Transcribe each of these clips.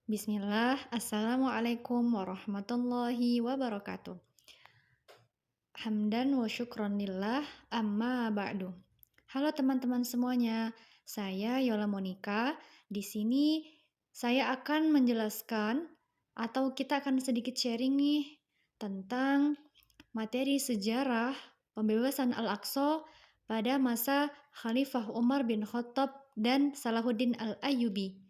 Bismillah, Assalamualaikum warahmatullahi wabarakatuh. Hamdan wa syukron lillah, amma ba'du. Halo teman-teman semuanya, saya Yola Monika. Di sini saya akan menjelaskan atau kita akan sedikit sharing nih tentang materi sejarah pembebasan Al-Aqsa pada masa Khalifah Umar bin Khattab dan Salahuddin Al-Ayyubi.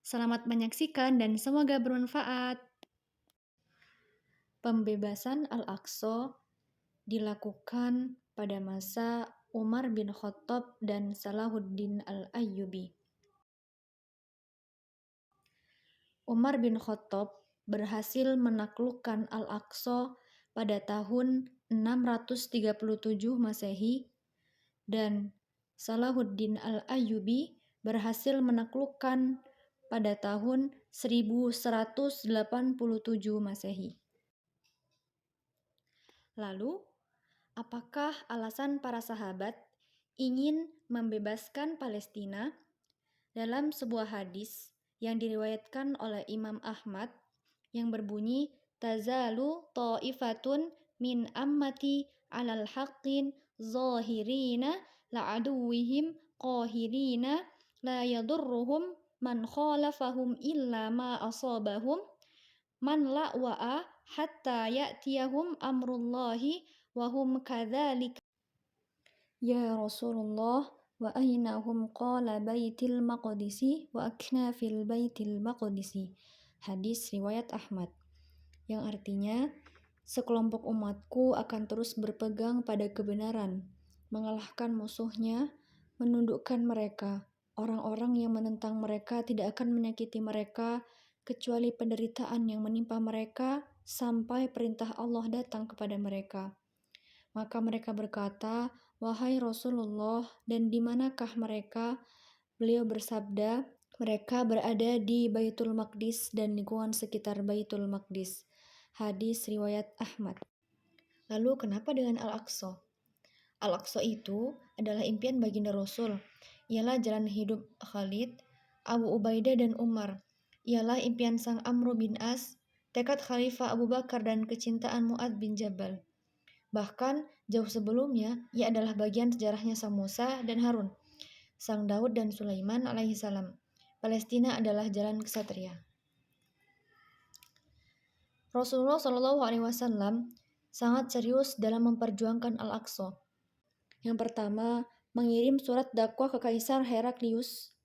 Selamat menyaksikan dan semoga bermanfaat. Pembebasan Al-Aqsa dilakukan pada masa Umar bin Khattab dan Salahuddin Al-Ayyubi. Umar bin Khattab berhasil menaklukkan Al-Aqsa pada tahun 637 Masehi dan Salahuddin Al-Ayyubi berhasil menaklukkan pada tahun 1187 Masehi. Lalu, apakah alasan para sahabat ingin membebaskan Palestina? Dalam sebuah hadis yang diriwayatkan oleh Imam Ahmad yang berbunyi, "Tazalu ta'ifatun min ammati 'alal haqqin zahirina la'aduwihim qahirina la yadurruhum man khalafahum illa ma asabahum man la'wa'a hatta ya'tiyahum amrullahi wa hum kadzalik." Ya Rasulullah, wa aynahum qala baitil maqdisi wa aknafil baitil maqdisi. Hadis riwayat Ahmad. Yang artinya, sekelompok umatku akan terus berpegang pada kebenaran, mengalahkan musuhnya, menundukkan mereka. Orang-orang yang menentang mereka tidak akan menyakiti mereka, kecuali penderitaan yang menimpa mereka sampai perintah Allah datang kepada mereka. Maka mereka berkata, "Wahai Rasulullah, dan di manakah mereka?" Beliau bersabda, "Mereka berada di Baitul Maqdis dan lingkungan sekitar Baitul Maqdis." Hadis riwayat Ahmad. Lalu kenapa dengan Al-Aqsa? Al-Aqsa itu adalah impian baginda Rasul. Ialah jalan hidup Khalid, Abu Ubaidah dan Umar. Ialah impian sang Amr bin As, tekad Khalifah Abu Bakar dan kecintaan Mu'adz bin Jabal. Bahkan jauh sebelumnya, ia adalah bagian sejarahnya sang Musa dan Harun, sang Daud dan Sulaiman alaihissalam. Palestina adalah jalan kesatria. Rasulullah SAW sangat serius dalam memperjuangkan Al-Aqsa. Yang pertama, mengirim surat dakwah ke Kaisar Heraklius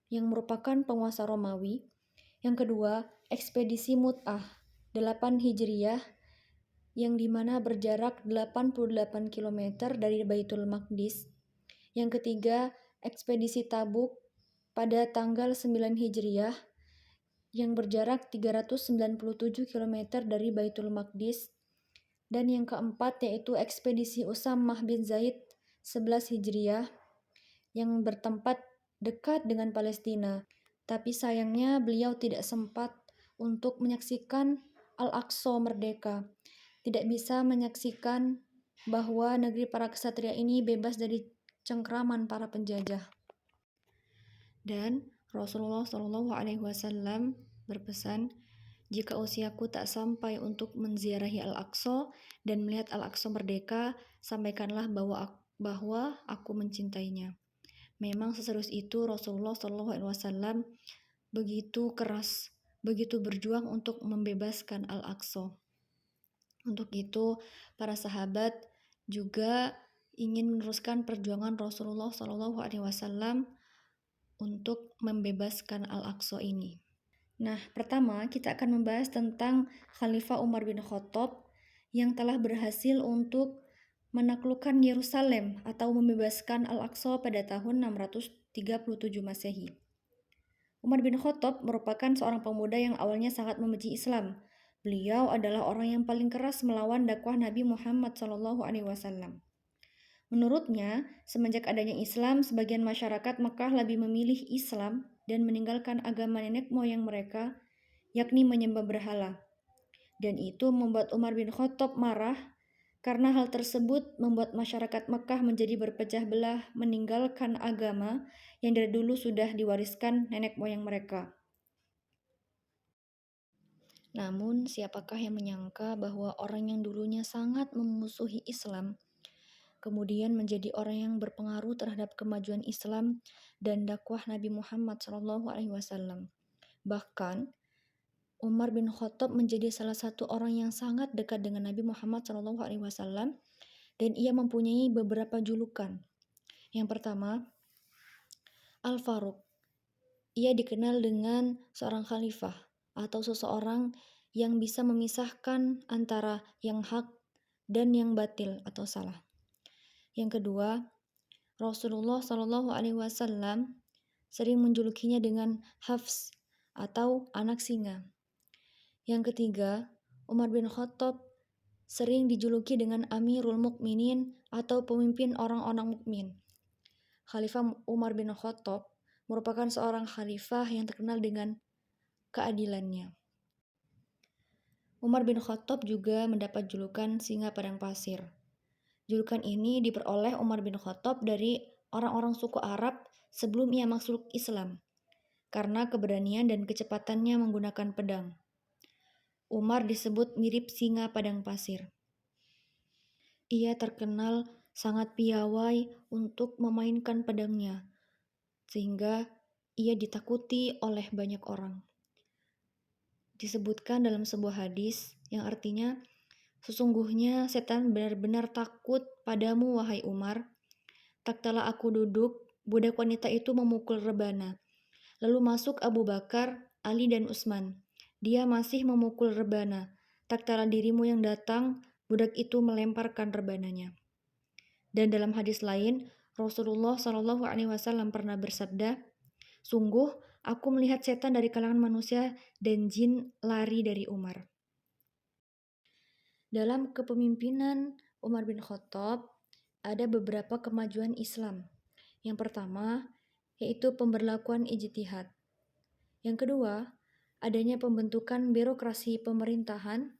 yang merupakan penguasa Romawi. Yang kedua, ekspedisi Mut'ah 8 Hijriyah yang dimana berjarak 88 km dari Baitul Maqdis. Yang ketiga, ekspedisi Tabuk pada tanggal 9 Hijriyah yang berjarak 397 km dari Baitul Maqdis. Dan yang keempat yaitu ekspedisi Usamah bin Zaid 11 Hijriyah yang bertempat dekat dengan Palestina. Tapi sayangnya beliau tidak sempat untuk menyaksikan Al-Aqsa merdeka. Tidak bisa menyaksikan bahwa negeri para ksatria ini bebas dari cengkraman para penjajah. Dan Rasulullah SAW berpesan, "Jika usiaku tak sampai untuk menziarahi Al-Aqsa dan melihat Al-Aqsa merdeka, sampaikanlah bahwa aku mencintainya." Memang seserius itu Rasulullah SAW begitu keras, begitu berjuang untuk membebaskan Al-Aqsa. Untuk itu, para sahabat juga ingin meneruskan perjuangan Rasulullah SAW untuk membebaskan Al-Aqsa ini. Nah, pertama kita akan membahas tentang Khalifah Umar bin Khattab yang telah berhasil untuk menaklukkan Yerusalem atau membebaskan Al-Aqsa pada tahun 637 Masehi. Umar bin Khattab merupakan seorang pemuda yang awalnya sangat membenci Islam. Beliau adalah orang yang paling keras melawan dakwah Nabi Muhammad SAW. Menurutnya, semenjak adanya Islam, sebagian masyarakat Mekah lebih memilih Islam dan meninggalkan agama nenek moyang mereka, yakni menyembah berhala. Dan itu membuat Umar bin Khattab marah, karena hal tersebut membuat masyarakat Mekah menjadi berpecah belah meninggalkan agama yang dari dulu sudah diwariskan nenek moyang mereka. Namun, siapakah yang menyangka bahwa orang yang dulunya sangat memusuhi Islam, kemudian menjadi orang yang berpengaruh terhadap kemajuan Islam dan dakwah Nabi Muhammad SAW. Bahkan, Umar bin Khattab menjadi salah satu orang yang sangat dekat dengan Nabi Muhammad SAW dan ia mempunyai beberapa julukan. Yang pertama, Al-Faruq. Ia dikenal dengan seorang khalifah atau seseorang yang bisa memisahkan antara yang hak dan yang batil atau salah. Yang kedua, Rasulullah SAW sering menjulukinya dengan Hafs atau anak singa. Yang ketiga, Umar bin Khattab sering dijuluki dengan Amirul Mukminin atau pemimpin orang-orang mukmin. Khalifah Umar bin Khattab merupakan seorang khalifah yang terkenal dengan keadilannya. Umar bin Khattab juga mendapat julukan singa padang pasir. Julukan ini diperoleh Umar bin Khattab dari orang-orang suku Arab sebelum ia masuk Islam, karena keberanian dan kecepatannya menggunakan pedang. Umar disebut mirip singa padang pasir. Ia terkenal sangat piawai untuk memainkan pedangnya, sehingga ia ditakuti oleh banyak orang. Disebutkan dalam sebuah hadis yang artinya, sesungguhnya setan benar-benar takut padamu, wahai Umar. Tak kala aku duduk, budak wanita itu memukul rebana. Lalu masuk Abu Bakar, Ali dan Utsman. Dia masih memukul rebana. Tak kala dirimu yang datang, budak itu melemparkan rebananya. Dan dalam hadis lain, Rasulullah SAW pernah bersabda, sungguh aku melihat setan dari kalangan manusia dan jin lari dari Umar. Dalam kepemimpinan Umar bin Khattab, ada beberapa kemajuan Islam. Yang pertama, yaitu pemberlakuan ijtihad. Yang kedua, adanya pembentukan birokrasi pemerintahan.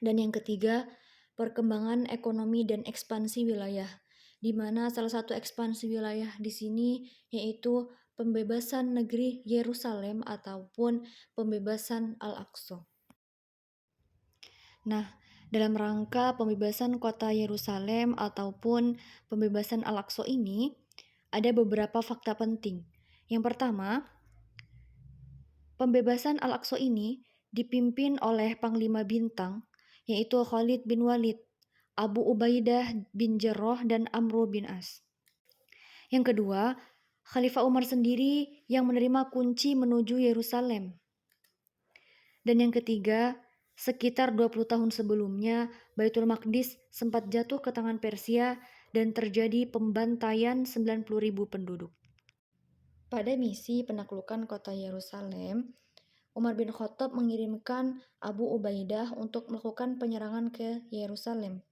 Dan yang ketiga, perkembangan ekonomi dan ekspansi wilayah, di mana salah satu ekspansi wilayah di sini yaitu pembebasan negeri Yerusalem ataupun pembebasan Al-Aqsa. Nah, dalam rangka pembebasan kota Yerusalem ataupun pembebasan Al-Aqsa ini, ada beberapa fakta penting. Yang pertama, pembebasan Al-Aqsa ini dipimpin oleh Panglima Bintang, yaitu Khalid bin Walid, Abu Ubaidah bin Jarrah, dan Amr bin As. Yang kedua, Khalifah Umar sendiri yang menerima kunci menuju Yerusalem. Dan yang ketiga, sekitar 20 tahun sebelumnya, Baitul Maqdis sempat jatuh ke tangan Persia dan terjadi pembantaian 90.000 penduduk. Pada misi penaklukan kota Yerusalem, Umar bin Khattab mengirimkan Abu Ubaidah untuk melakukan penyerangan ke Yerusalem.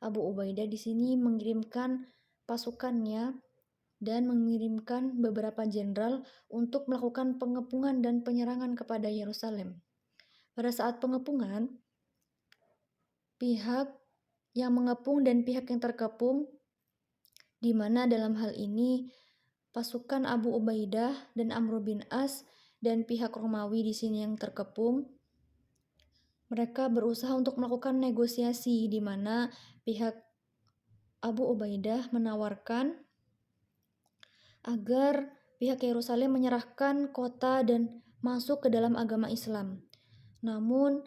Abu Ubaidah di sini mengirimkan pasukannya dan mengirimkan beberapa jenderal untuk melakukan pengepungan dan penyerangan kepada Yerusalem. Pada saat pengepungan, pihak yang mengepung dan pihak yang terkepung, di mana dalam hal ini pasukan Abu Ubaidah dan Amr bin As dan pihak Romawi di sini yang terkepung, mereka berusaha untuk melakukan negosiasi di mana pihak Abu Ubaidah menawarkan agar pihak Yerusalem menyerahkan kota dan masuk ke dalam agama Islam. Namun,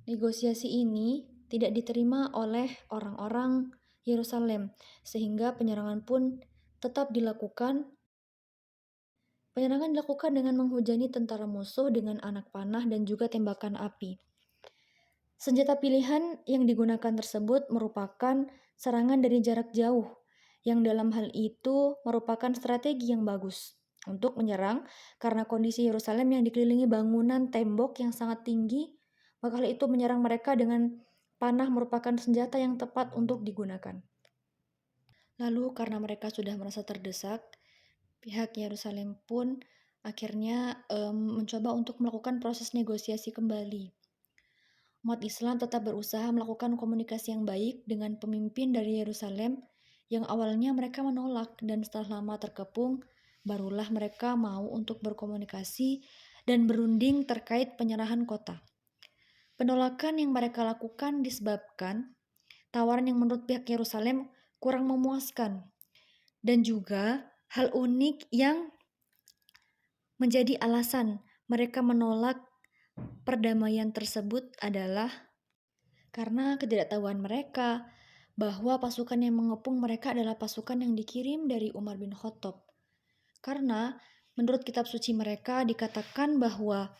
negosiasi ini tidak diterima oleh orang-orang Yerusalem, sehingga penyerangan pun tetap dilakukan. Penyerangan dilakukan dengan menghujani tentara musuh dengan anak panah dan juga tembakan api. Senjata pilihan yang digunakan tersebut merupakan serangan dari jarak jauh, yang dalam hal itu merupakan strategi yang bagus untuk menyerang karena kondisi Yerusalem yang dikelilingi bangunan tembok yang sangat tinggi, maka hal itu menyerang mereka dengan panah merupakan senjata yang tepat untuk digunakan. Lalu karena mereka sudah merasa terdesak, pihak Yerusalem pun akhirnya mencoba untuk melakukan proses negosiasi kembali. Umat Islam tetap berusaha melakukan komunikasi yang baik dengan pemimpin dari Yerusalem yang awalnya mereka menolak, dan setelah lama terkepung, barulah mereka mau untuk berkomunikasi dan berunding terkait penyerahan kota. Penolakan yang mereka lakukan disebabkan tawaran yang menurut pihak Yerusalem kurang memuaskan, dan juga hal unik yang menjadi alasan mereka menolak perdamaian tersebut adalah karena ketidaktahuan mereka bahwa pasukan yang mengepung mereka adalah pasukan yang dikirim dari Umar bin Khattab. Karena menurut kitab suci mereka dikatakan bahwa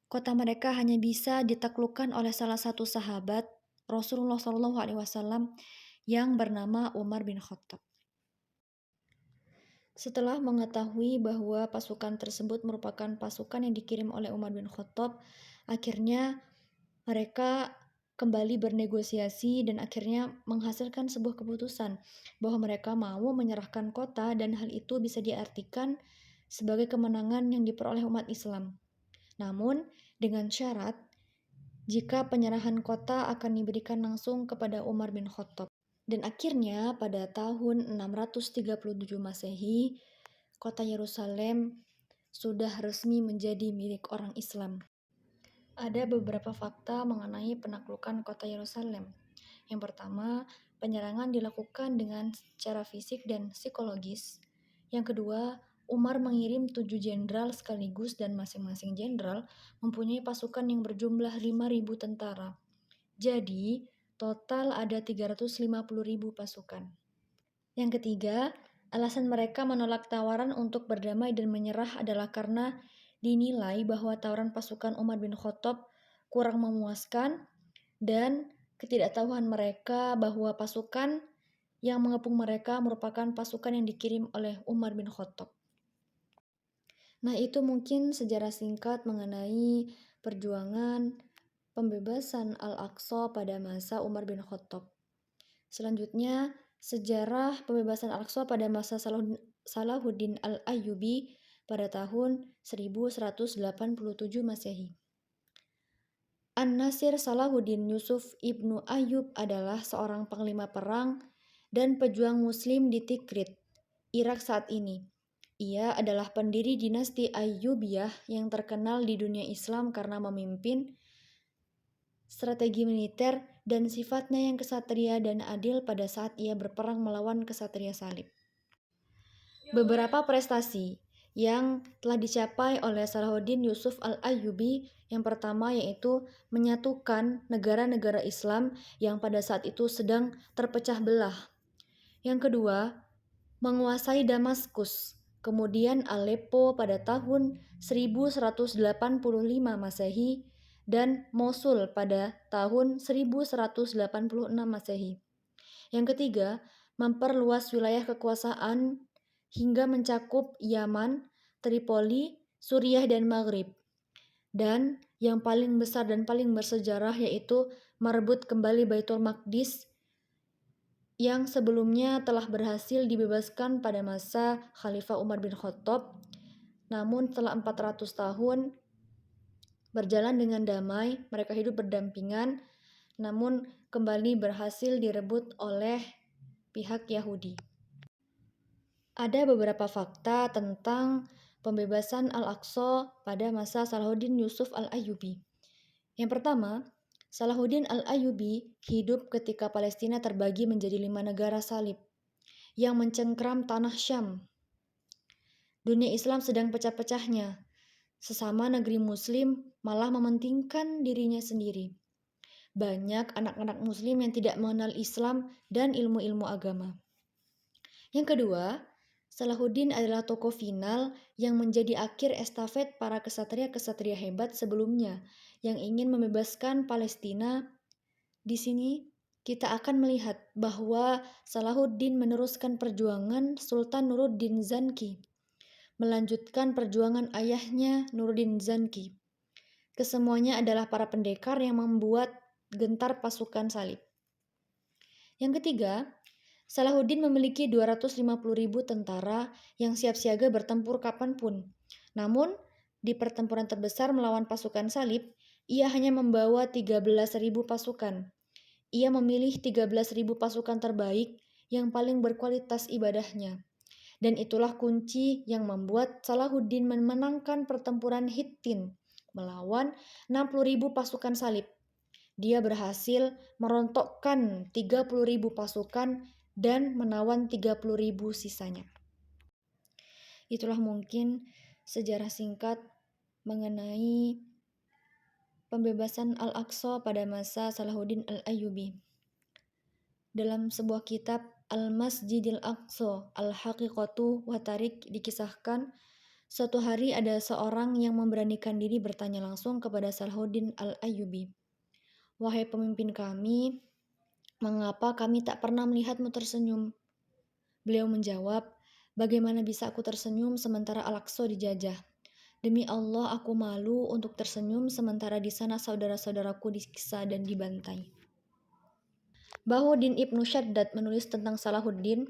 kota mereka hanya bisa ditaklukkan oleh salah satu sahabat Rasulullah SAW yang bernama Umar bin Khattab. Setelah mengetahui bahwa pasukan tersebut merupakan pasukan yang dikirim oleh Umar bin Khattab, akhirnya mereka kembali bernegosiasi dan akhirnya menghasilkan sebuah keputusan bahwa mereka mau menyerahkan kota dan hal itu bisa diartikan sebagai kemenangan yang diperoleh umat Islam. Namun, dengan syarat jika penyerahan kota akan diberikan langsung kepada Umar bin Khattab. Dan akhirnya pada tahun 637 Masehi, kota Yerusalem sudah resmi menjadi milik orang Islam. Ada beberapa fakta mengenai penaklukan kota Yerusalem. Yang pertama, penyerangan dilakukan dengan secara fisik dan psikologis. Yang kedua, Umar mengirim 7 jenderal sekaligus dan masing-masing jenderal mempunyai pasukan yang berjumlah 5.000 tentara. Jadi, total ada 350.000 pasukan. Yang ketiga, alasan mereka menolak tawaran untuk berdamai dan menyerah adalah karena dinilai bahwa tawaran pasukan Umar bin Khattab kurang memuaskan dan ketidaktahuan mereka bahwa pasukan yang mengepung mereka merupakan pasukan yang dikirim oleh Umar bin Khattab. Nah, itu mungkin sejarah singkat mengenai perjuangan pembebasan Al-Aqsa pada masa Umar bin Khattab. Selanjutnya, sejarah pembebasan Al-Aqsa pada masa Salahuddin Al-Ayyubi pada tahun 1187 Masehi. An-Nasir Salahuddin Yusuf ibnu Ayyub adalah seorang panglima perang dan pejuang muslim di Tikrit, Irak saat ini. Ia adalah pendiri dinasti Ayyubiyah yang terkenal di dunia Islam karena memimpin strategi militer dan sifatnya yang kesatria dan adil pada saat ia berperang melawan kesatria salib. Beberapa prestasi yang telah dicapai oleh Salahuddin Yusuf Al-Ayyubi yang pertama yaitu menyatukan negara-negara Islam yang pada saat itu sedang terpecah belah. Yang kedua, menguasai Damaskus, kemudian Aleppo pada tahun 1185 Masehi, dan Mosul pada tahun 1186 Masehi. Yang ketiga, memperluas wilayah kekuasaan hingga mencakup Yaman, Tripoli, Suriah, dan Maghrib. Dan yang paling besar dan paling bersejarah yaitu merebut kembali Baitul Maqdis yang sebelumnya telah berhasil dibebaskan pada masa Khalifah Umar bin Khattab. Namun setelah 400 tahun berjalan dengan damai, mereka hidup berdampingan, namun kembali berhasil direbut oleh pihak Yahudi. Ada beberapa fakta tentang pembebasan Al-Aqsa pada masa Salahuddin Yusuf Al-Ayyubi. Yang pertama, Salahuddin Al-Ayyubi hidup ketika Palestina terbagi menjadi 5 negara salib yang mencengkram tanah Syam. Dunia Islam sedang pecah-pecahnya. Sesama negeri Muslim malah mementingkan dirinya sendiri. Banyak anak-anak Muslim yang tidak mengenal Islam dan ilmu-ilmu agama. Yang kedua, Salahuddin adalah tokoh final yang menjadi akhir estafet para kesatria-kesatria hebat sebelumnya yang ingin membebaskan Palestina. Di sini kita akan melihat bahwa Salahuddin meneruskan perjuangan Sultan Nuruddin Zanki, melanjutkan perjuangan ayahnya Nuruddin Zanki. Kesemuanya adalah para pendekar yang membuat gentar pasukan salib. Yang ketiga, Salahuddin memiliki 250.000 tentara yang siap siaga bertempur kapanpun. Namun, di pertempuran terbesar melawan pasukan salib, ia hanya membawa 13.000 pasukan. Ia memilih 13.000 pasukan terbaik yang paling berkualitas ibadahnya. Dan itulah kunci yang membuat Salahuddin memenangkan pertempuran Hittin melawan 60.000 pasukan salib. Dia berhasil merontokkan 30.000 pasukan dan menawan 30.000 sisanya. Itulah mungkin sejarah singkat mengenai pembebasan Al-Aqsa pada masa Salahuddin Al-Ayyubi. Dalam sebuah kitab Al-Masjidil Aqsa, Al-Haqiqatu wa Tarik dikisahkan, suatu hari ada seorang yang memberanikan diri bertanya langsung kepada Salahuddin Al-Ayyubi. Wahai pemimpin kami, mengapa kami tak pernah melihatmu tersenyum? Beliau menjawab, bagaimana bisa aku tersenyum sementara Al-Aqsa dijajah? Demi Allah, aku malu untuk tersenyum sementara di sana saudara-saudaraku disiksa dan dibantai. Bahuddin Ibnu Syaddad menulis tentang Salahuddin.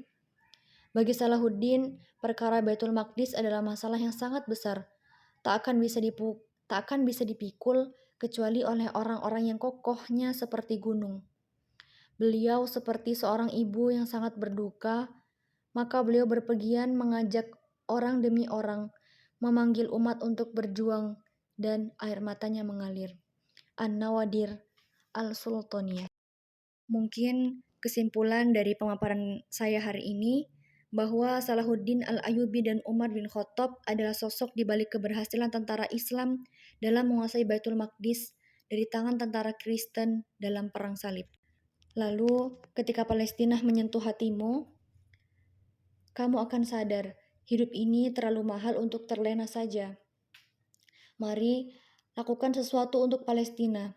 Bagi Salahuddin, perkara Baitul Maqdis adalah masalah yang sangat besar. Tak akan bisa dipikul kecuali oleh orang-orang yang kokohnya seperti gunung. Beliau seperti seorang ibu yang sangat berduka, maka beliau berpergian mengajak orang demi orang, memanggil umat untuk berjuang, dan air matanya mengalir. An-Nawadir Al-Sultaniyah. Mungkin kesimpulan dari pemaparan saya hari ini bahwa Salahuddin Al-Ayyubi dan Umar bin Khattab adalah sosok di balik keberhasilan tentara Islam dalam menguasai Baitul Maqdis dari tangan tentara Kristen dalam perang salib. Lalu, ketika Palestina menyentuh hatimu, kamu akan sadar, hidup ini terlalu mahal untuk terlena saja. Mari, lakukan sesuatu untuk Palestina.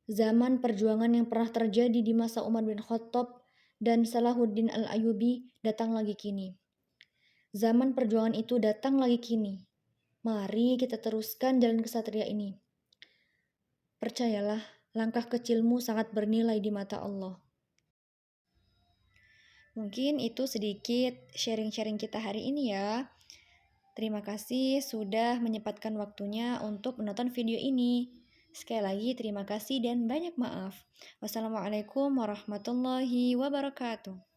Zaman perjuangan yang pernah terjadi di masa Umar bin Khattab dan Salahuddin Al-Ayyubi datang lagi kini. Zaman perjuangan itu datang lagi kini. Mari kita teruskan jalan kesatria ini. Percayalah, langkah kecilmu sangat bernilai di mata Allah. Mungkin itu sedikit sharing-sharing kita hari ini ya. Terima kasih sudah menyempatkan waktunya untuk menonton video ini. Sekali lagi terima kasih dan banyak maaf. Wassalamualaikum warahmatullahi wabarakatuh.